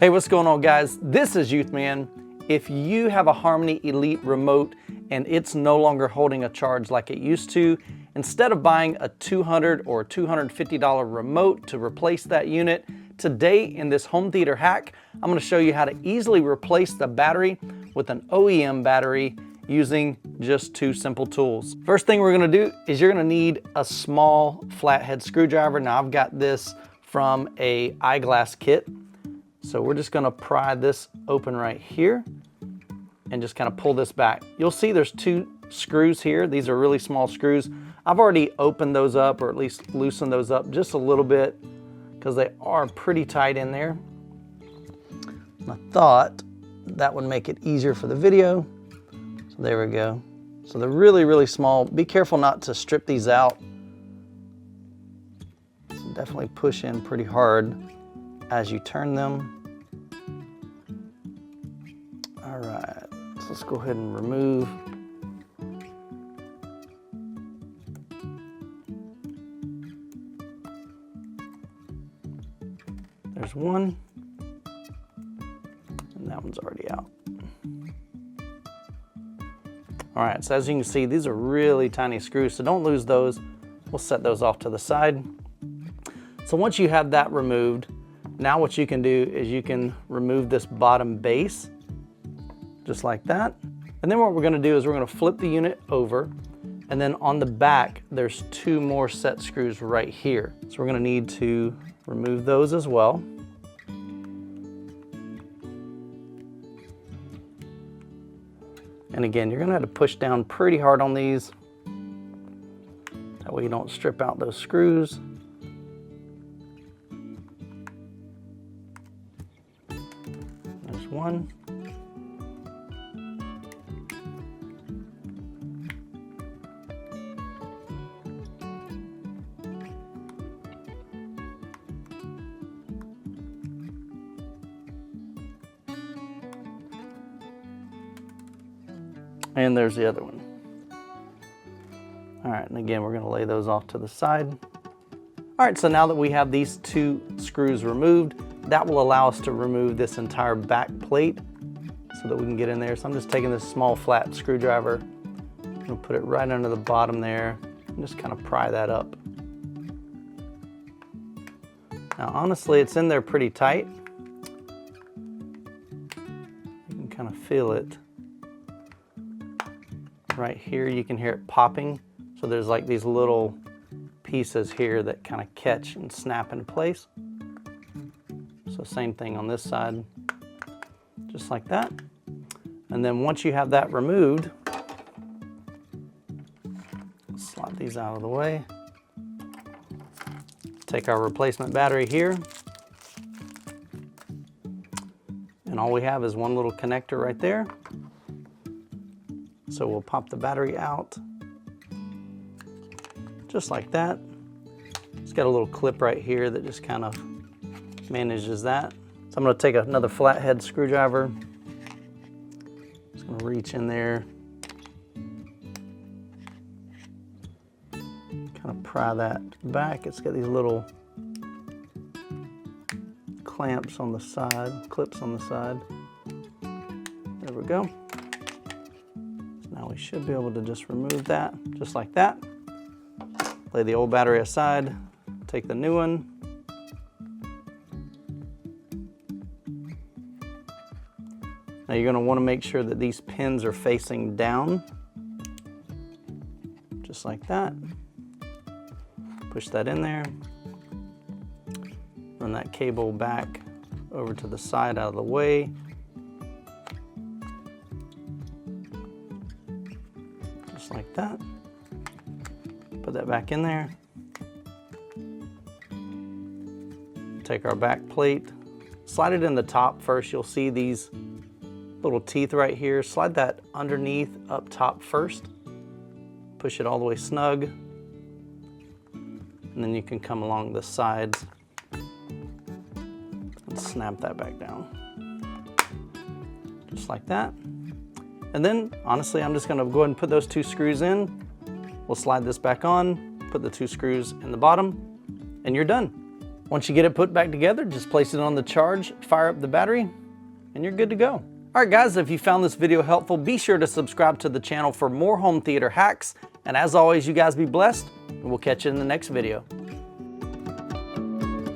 Hey, what's going on, guys? This is Youthman. If you have a Harmony Elite remote and it's no longer holding a charge like it used to, instead of buying a $200 or $250 remote to replace that unit, today in this home theater hack, I'm going to show you how to easily replace the battery with an OEM battery using just two simple tools. First thing we're going to do is you're going to need a small flathead screwdriver. Now I've got this from a eyeglass kit. So we're just gonna pry this open right here and just kind of pull this back. You'll see there's two screws here. These are really small screws. I've already opened those up, or at least loosened those up just a little bit because they are pretty tight in there. And I thought that would make it easier for the video. So there we go. So they're really, really small. Be careful not to strip these out. So definitely push in pretty hard as you turn them. All right, so let's go ahead and remove. There's one, and that one's already out. All right, so as you can see, these are really tiny screws, so don't lose those. We'll set those off to the side. So once you have that removed, now what you can do is you can remove this bottom base, just like that. And then what we're gonna do is we're gonna flip the unit over, and then on the back, there's two more set screws right here. So we're gonna need to remove those as well. And again, you're gonna have to push down pretty hard on these. That way you don't strip out those screws. One. And there's the other one. All right, and again, we're going to lay those off to the side. All right, so now that we have these two screws removed, that will allow us to remove this entire back plate so that we can get in there. So I'm just taking this small flat screwdriver, I'm gonna put it right under the bottom there and just kind of pry that up. Now honestly, it's in there pretty tight. You can kind of feel it. Right here, you can hear it popping. So there's like these little pieces here that kind of catch and snap into place. So same thing on this side, just like that. And then once you have that removed, slide these out of the way. Take our replacement battery here. And all we have is one little connector right there. So we'll pop the battery out, just like that. It's got a little clip right here that just kind of manages that. So I'm going to take another flathead screwdriver. Just going to reach in there, kind of pry that back. It's got these little clamps on the side, clips on the side. There we go. So now we should be able to just remove that, just like that. Lay the old battery aside, take the new one. Now you're going to want to make sure that these pins are facing down, just like that. Push that in there. Run that cable back over to the side out of the way. Just like that. Put that back in there. Take our back plate, slide it in the top first. You'll see these little teeth right here. Slide that underneath up top first. Push it all the way snug. And then you can come along the sides and snap that back down. Just like that. And then, honestly, I'm just gonna go ahead and put those two screws in. We'll slide this back on, put the two screws in the bottom, and you're done. Once you get it put back together, just place it on the charge, fire up the battery, and you're good to go. All right guys, if you found this video helpful, be sure to subscribe to the channel for more home theater hacks. And as always, you guys be blessed, and we'll catch you in the next video.